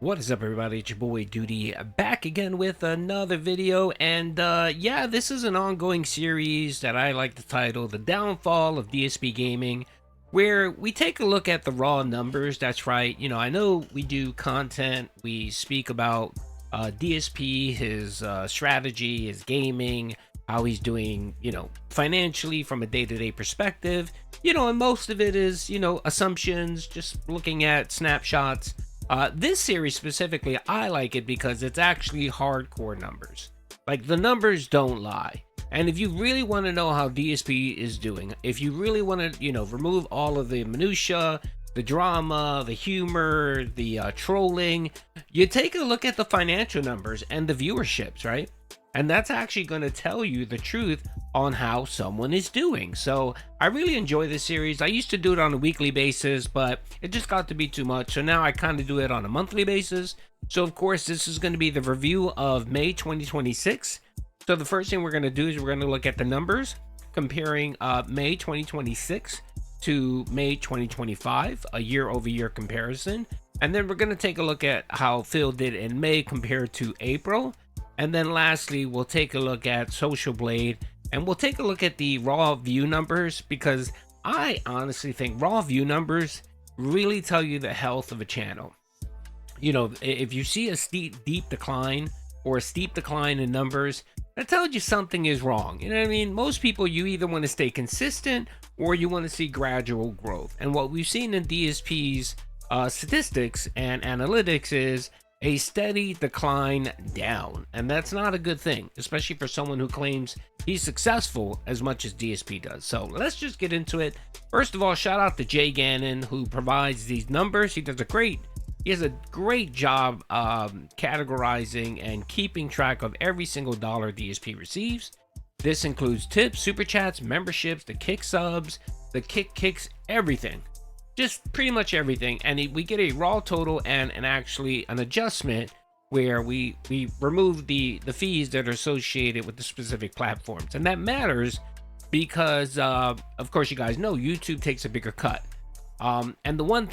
What is up, everybody? It's your boy Doody back again with another video. And yeah, this is an ongoing series that I like to title The Downfall of DSP Gaming, where we take a look at the raw numbers. That's right. I know we do content, we speak about DSP, his strategy, his gaming, how he's doing, financially from a day-to-day perspective. And most of it is, assumptions, just looking at snapshots. This series specifically, I like it because it's actually hardcore numbers. Like, the numbers don't lie. And if you really want to know how DSP is doing, if you really want to, remove all of the minutia, the drama, the humor, the trolling, you take a look at the financial numbers and the viewerships, right? And that's actually going to tell you the truth on how someone is doing. So I really enjoy this series. I used to do it on a weekly basis, but it just got to be too much. So now I kind of do it on a monthly basis. So of course, this is going to be the review of May 2026. So the first thing we're going to do is we're going to look at the numbers, comparing May 2026 to May 2025, a year-over-year comparison. And then we're going to take a look at how Phil did in May compared to April. And then lastly, we'll take a look at Social Blade, and we'll take a look at the raw view numbers, because I honestly think raw view numbers really tell you the health of a channel. If you see a deep decline or a steep decline in numbers, that tells you something is wrong. You know what I mean? Most people, you either want to stay consistent or you want to see gradual growth. And what we've seen in DSP's statistics and analytics is a steady decline down, and that's not a good thing, especially for someone who claims he's successful as much as DSP does. So let's just get into it. First of all, shout out to Jay Gannon, who provides these numbers. He has a great job categorizing and keeping track of every single dollar DSP receives. This includes tips, super chats, memberships, the kick subs, the kicks, everything. Just pretty much everything. And we get a raw total and actually an adjustment where we remove the fees that are associated with the specific platforms. And that matters because of course, you guys know YouTube takes a bigger cut. And the one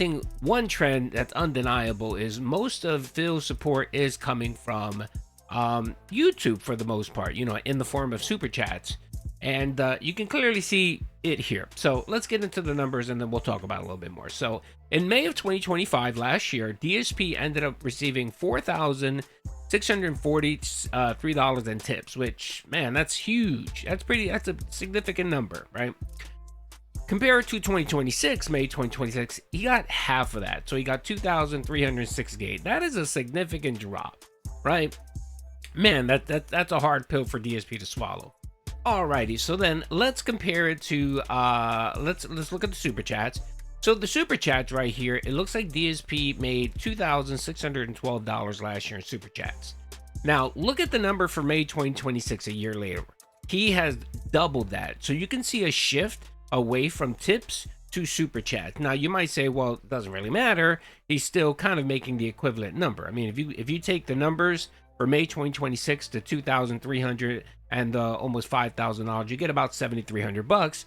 trend that's undeniable is most of Phil's support is coming from YouTube for the most part, in the form of super chats. And you can clearly see it here. So let's get into the numbers and then we'll talk about it a little bit more. So in May of 2025, last year, DSP ended up receiving $4,643 in tips, which, man, that's huge. That's a significant number, right? Compared to 2026, May 2026, he got half of that. So he got $2,368. That is a significant drop, right? Man, that's a hard pill for DSP to swallow. Alrighty, so then let's compare it to let's look at the super chats. So the super chats right here, it looks like DSP made $2,612 last year in super chats. Now look at the number for May 2026, a year later. He has doubled that. So you can see a shift away from tips to super chats. Now you might say, well, it doesn't really matter. He's still kind of making the equivalent number. I mean, if you take the numbers for May 2026 to 2,300 and almost $5,000, you get about $7,300.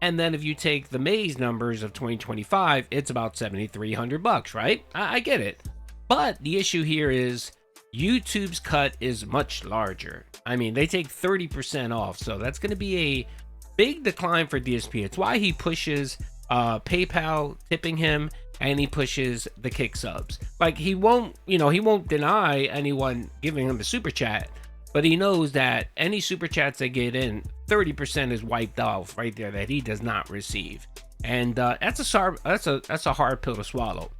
And then if you take the May's numbers of 2025, it's about $7,300, right? I get it. But the issue here is YouTube's cut is much larger. I mean, they take 30% off, so that's going to be a big decline for DSP. It's why he pushes PayPal tipping him, and he pushes the kick subs. Like, he won't deny anyone giving him a super chat, but he knows that any super chats they get in, 30% is wiped off right there that he does not receive. And that's a hard pill to swallow.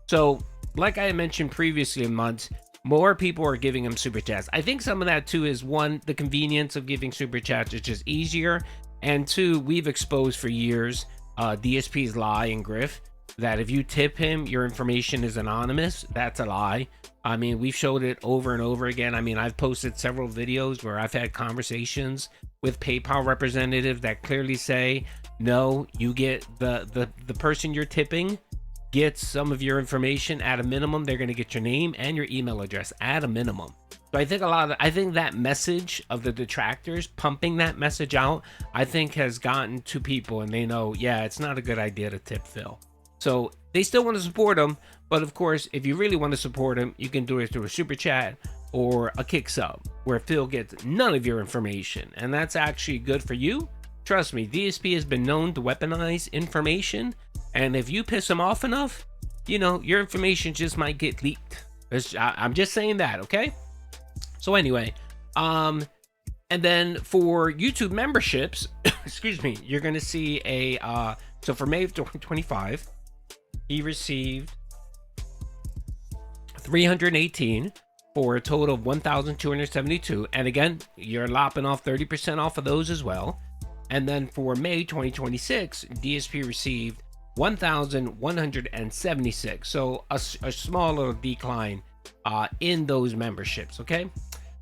So like I mentioned previously in months, more people are giving him super chats. I think some of that too is, one, the convenience of giving super chats is just easier, and two, we've exposed for years DSP's lie and grift, that if you tip him, your information is anonymous. That's a lie. I mean, we've showed it over and over again. I mean, I've posted several videos where I've had conversations with PayPal representatives that clearly say, no, you get the person you're tipping gets some of your information. At a minimum, they're going to get your name and your email address at a minimum. So I think that message of the detractors pumping that message out, I think has gotten to people, and they know, yeah, it's not a good idea to tip Phil. So They still want to support him, but of course, if you really want to support him, you can do it through a super chat or a kick sub, where Phil gets none of your information, and that's actually good for you. Trust me, DSP has been known to weaponize information, and if you piss him off enough, you know, your information just might get leaked. I'm just saying that, okay? So anyway, and then for YouTube memberships, excuse me, you're gonna see a so for May of 2025, he received 318 for a total of 1,272, and again, you're lopping off 30% off of those as well. And then for May 2026, DSP received 1,176, so a small little decline in those memberships. Okay,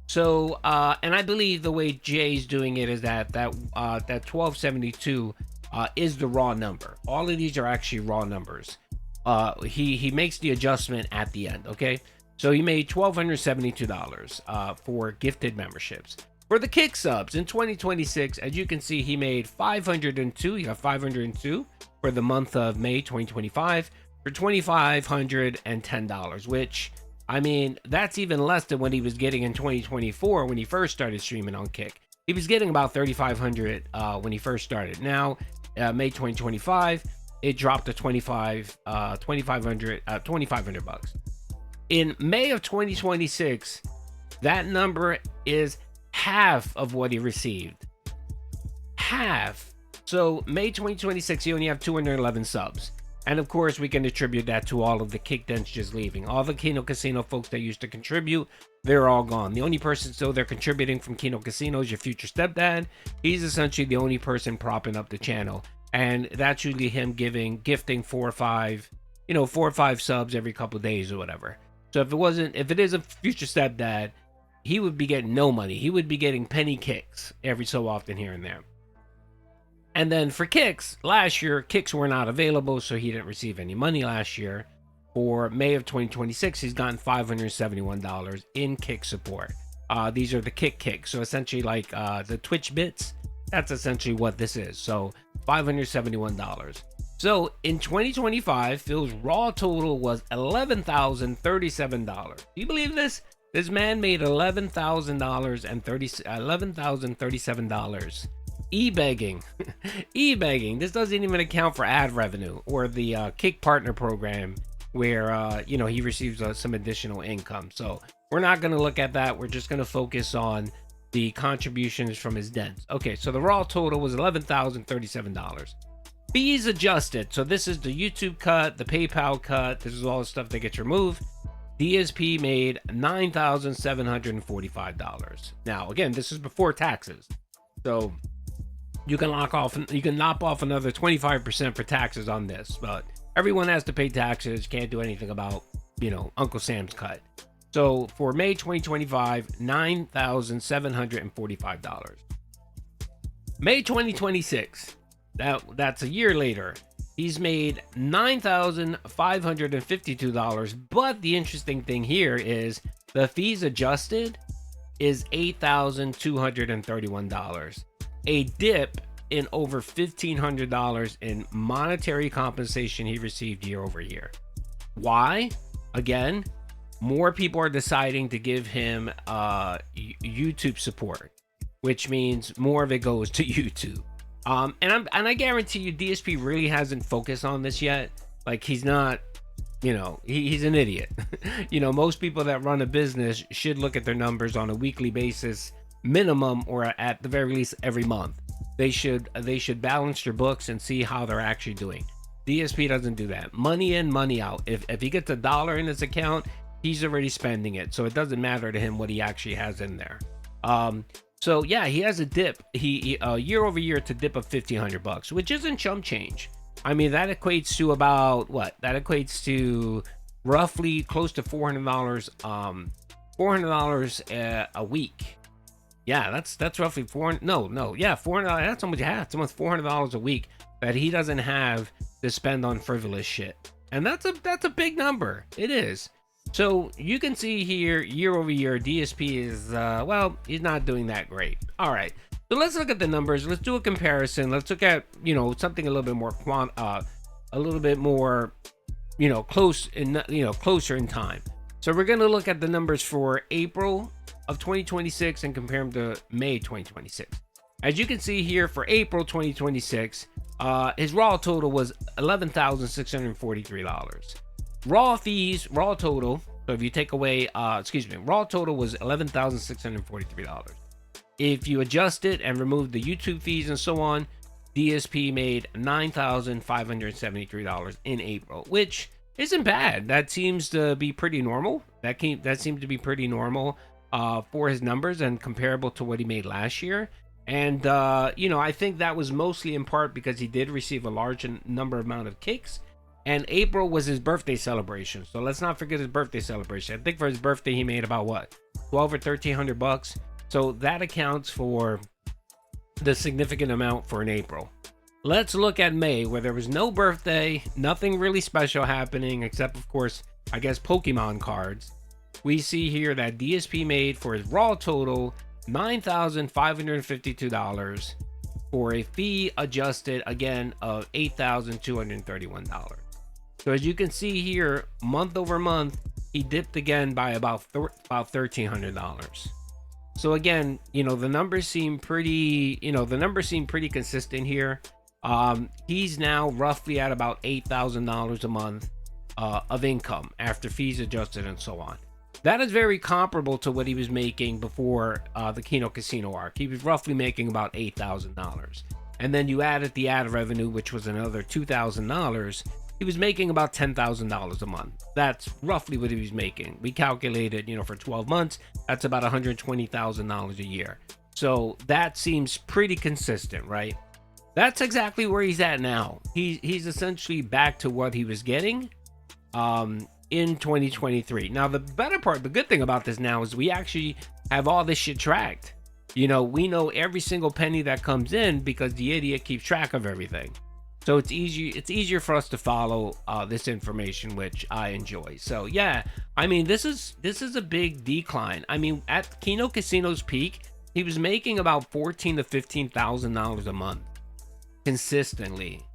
so and I believe the way Jay's doing it is that 1272 is the raw number. All of these are actually raw numbers. He makes the adjustment at the end. Okay, so he made $1,272 for gifted memberships. For the kick subs in 2026, as you can see, he made 502. You have 502 for the month of May 2025 for $2,510, which, I mean, that's even less than what he was getting in 2024 when he first started streaming on Kick. He was getting about 3,500 when he first started. Now, May 2025, it dropped to 2,500 bucks. In May of 2026, that number is half of what he received. Half. So May 2026, you only have 211 subs. And of course, we can attribute that to all of the kick dents just leaving. All the Kino Casino folks that used to contribute, they're all gone. The only person still they're contributing from Kino Casino is your future stepdad. He's essentially the only person propping up the channel. And that's usually him gifting 4 or 5 subs every couple of days or whatever. So if it is a future stepdad, he would be getting no money. He would be getting penny kicks every so often here and there. And then for kicks, last year, kicks were not available, so he didn't receive any money last year. For May of 2026, he's gotten $571 in kick support. These are the kick kicks. So essentially like the Twitch bits, that's essentially what this is. So $571. So in 2025, Phil's raw total was $11,037. Do you believe this? This man made $11,037 e-begging. E-begging. This doesn't even account for ad revenue or the Kick Partner program where he receives some additional income. So we're not going to look at that. We're just going to focus on the contributions from his dents. Okay, so the raw total was $11,037. Fees adjusted. So this is the YouTube cut, the PayPal cut. This is all the stuff that gets removed. DSP made $9,745. Now, again, this is before taxes. So you can knock off another 25% for taxes on this, but everyone has to pay taxes. Can't do anything about, Uncle Sam's cut. So for May 2025, $9,745. May 2026, that's a year later. He's made $9,552, but the interesting thing here is the fees adjusted is $8,231. A dip in over $1,500 in monetary compensation he received year over year. Why? Again, more people are deciding to give him YouTube support, which means more of it goes to YouTube. And I guarantee you DSP really hasn't focused on this yet. Like, he's not, he's an idiot. Most people that run a business should look at their numbers on a weekly basis minimum, or at the very least every month. They should balance their books and see how they're actually doing. DSP doesn't do that. Money in, money out. If he gets $1 in his account, he's already spending it. So it doesn't matter to him what he actually has in there. So yeah, he has a dip. He year over year, to dip of $1,500, which isn't chump change. I mean, that equates to about what? That equates to roughly close to $400. $400 a week. Yeah, that's roughly $400. Yeah, $400. That's almost almost $400 a week that he doesn't have to spend on frivolous shit, and that's a big number. It is. So you can see here, year over year, DSP is, he's not doing that great. All right, so let's look at the numbers. Let's do a comparison. Let's look at, something a little bit more closer in time. So we're going to look at the numbers for April of 2026 and compare them to May 2026. As you can see here, for April 2026, his raw total was $11,643. Raw fees, raw total. So if you take away, raw total was $11,643. If you adjust it and remove the YouTube fees and so on, DSP made $9,573 in April, which isn't bad. That seems to be pretty normal. That seemed to be pretty normal for his numbers and comparable to what he made last year. And I think that was mostly in part because he did receive a large amount of kicks. And April was his birthday celebration, so let's not forget his birthday celebration. I think for his birthday he made about what, $1,200 or $1,300. So that accounts for the significant amount for an April. Let's look at May, where there was no birthday, nothing really special happening, except of course, I guess, Pokemon cards. We see here that DSP made for his raw total $9,552 for a fee adjusted again of $8,231. So as you can see here, month over month, he dipped again by about $1,300. So again, the numbers seem pretty, consistent here. He's now roughly at about $8,000 a month of income after fees adjusted and so on. That is very comparable to what he was making before the Kino Casino arc. He was roughly making about $8,000. And then you added the ad revenue, which was another $2,000. He was making about $10,000 a month. That's roughly what he was making. We calculated, for 12 months, that's about $120,000 a year. So that seems pretty consistent, right? That's exactly where he's at now. He's essentially back to what he was getting in 2023. Now, the good thing about this now is we actually have all this shit tracked. We know every single penny that comes in because the idiot keeps track of everything. So it's easier for us to follow this information, which I enjoy. So yeah, I mean, this is a big decline. I mean, at Kino Casino's peak, he was making about $14,000 to $15,000 a month consistently,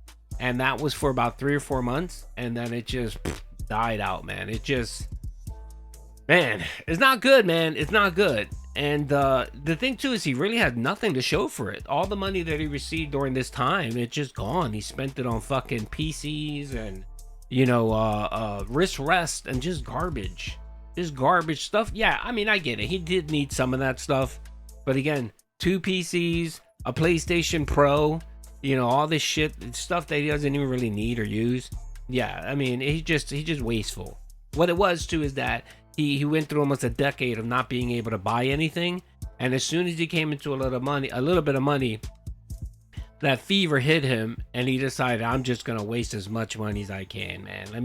and that was for about 3 or 4 months, and then it just died out, man. It's not good, man. It's not good. And the thing too is he really had nothing to show for it. All the money that he received during this time, it's just gone. He spent it on fucking PCs and wrist rest and just garbage stuff. Yeah, I mean, I get it. He did need some of that stuff, but again, 2 PCs, a PlayStation Pro, all this stuff that he doesn't even really need or use. Yeah, I mean, he's just wasteful. What it was too is that he went through almost a decade of not being able to buy anything, and as soon as he came into a little bit of money, that fever hit him, and he decided, I'm just gonna waste as much money as I can, man. Let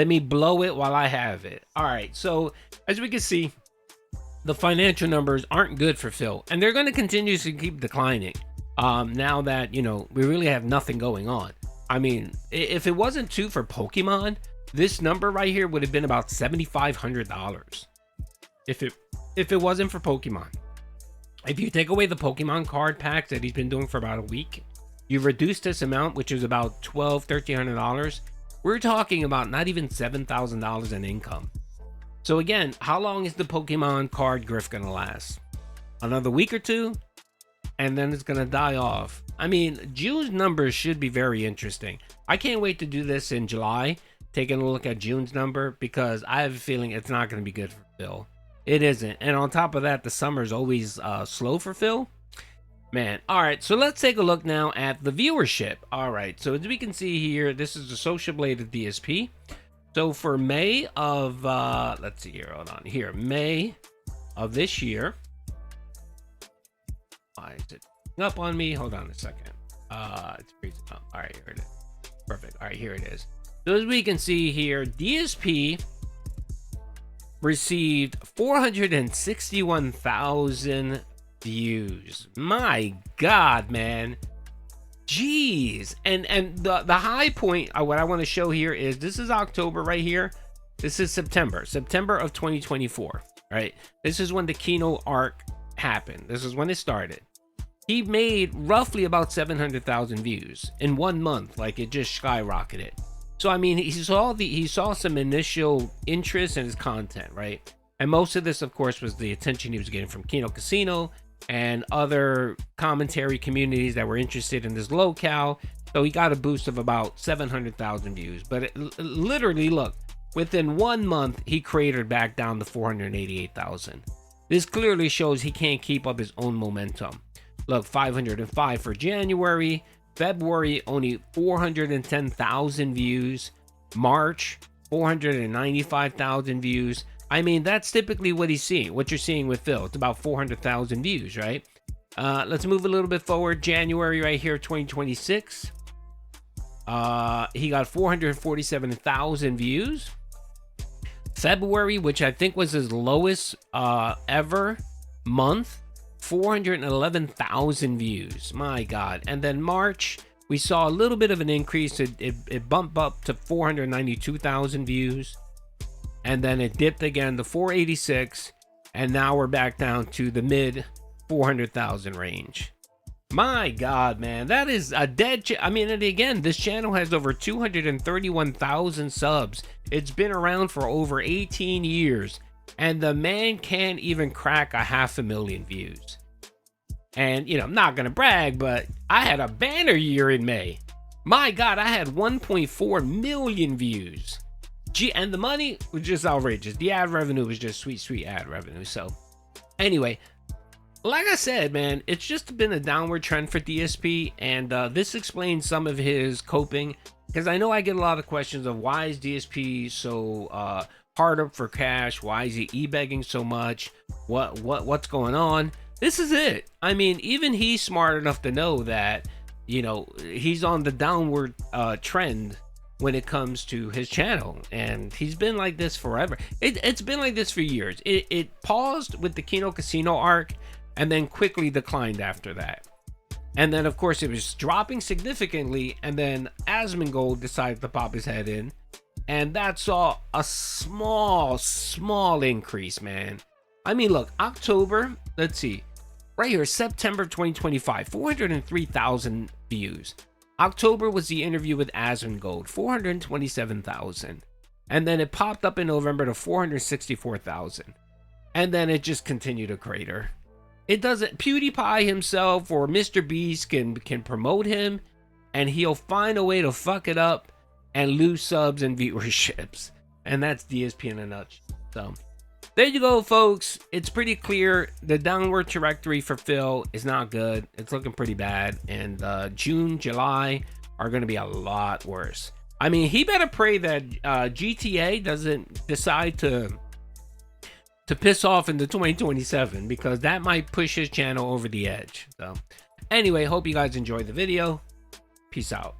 me blow it while I have it. All right, so as we can see, the financial numbers aren't good for Phil, and they're going to continue to keep declining. Now that we really have nothing going on. I mean, if it wasn't for Pokemon, this number right here would have been about $7,500 if it wasn't for Pokemon. If you take away the Pokemon card packs that he's been doing for about a week, you reduce this amount, which is about $1,300. We're talking about not even $7,000 in income. So again, how long is the Pokemon card grift gonna last? Another week or two, and then it's gonna die off. I mean, June's numbers should be very interesting. I can't wait to do this in July, taking a look at June's number, because I have a feeling it's not going to be good for Phil. It isn't. And on top of that, the summer's always slow for Phil. Man. All right. So let's take a look now at the viewership. All right. So as we can see here, this is the Social Blade of DSP. So for May of, let's see here. Hold on here. May of this year. Why is it up on me? Hold on a second. It's freezing up. All right. Here it is. Perfect. All right. Here it is. So as we can see here, DSP received 461,000 views. My God, man. Jeez. And the high point, what I want to show here is, this is October right here. This is September of 2024, right? This is when the Kino arc happened. This is when it started. He made roughly about 700,000 views in 1 month. Like, it just skyrocketed. So I mean, he saw some initial interest in his content, right? And most of this, of course, was the attention he was getting from Kino Casino and other commentary communities that were interested in this locale. So he got a boost of about 700,000 views. But literally, look, within 1 month, he cratered back down to 488,000. This clearly shows he can't keep up his own momentum. Look, 505 for January. February, only 410,000 views. March, 495,000 views. I mean, that's typically what he's seeing, what you're seeing with Phil. It's about 400,000 views, right? Let's move a little bit forward. January right here, 2026. He got 447,000 views. February, which I think was his lowest ever month, 411,000 views. My God. And then March, we saw a little bit of an increase. It bumped up to 492,000 views. And then it dipped again to 486. And now we're back down to the mid 400,000 range. My God, man, that is a dead I mean, and again, this channel has over 231,000 subs. It's been around for over 18 years, and the man can't even crack 500,000 views. And, you know, I'm not gonna brag, but I had a banner year in May. My God, I had 1.4 million views. And the money was just outrageous. The ad revenue was just sweet ad revenue. So, anyway, like I said, man, it's just been a downward trend for DSP, and this explains some of his coping, because I know I get a lot of questions of why is DSP so hard up for cash? Why is he e-begging so much? What's going on? This is it. I mean, even he's smart enough to know that, you know, he's on the downward trend when it comes to his channel, and he's been like this forever. It's been like this for years. It paused with the Kino Casino arc, and then quickly declined after that. And then, of course, it was dropping significantly, and then Asmongold decided to pop his head in, and that saw a small increase, man. I mean, look, October, let's see, right here, September 2025, 403,000 views. October was the interview with Asmongold, 427,000. And then it popped up in November to 464,000. And then it just continued to crater. It doesn't. PewDiePie himself or Mr. Beast can promote him, and he'll find a way to fuck it up and lose subs and viewerships. And that's DSP in a nutshell. So there you go, folks. It's pretty clear the downward trajectory for Phil is not good. It's looking pretty bad, and June, July are going to be a lot worse. I mean, he better pray that GTA doesn't decide to piss off into 2027, because that might push his channel over the edge. So anyway, hope you guys enjoyed the video. Peace out.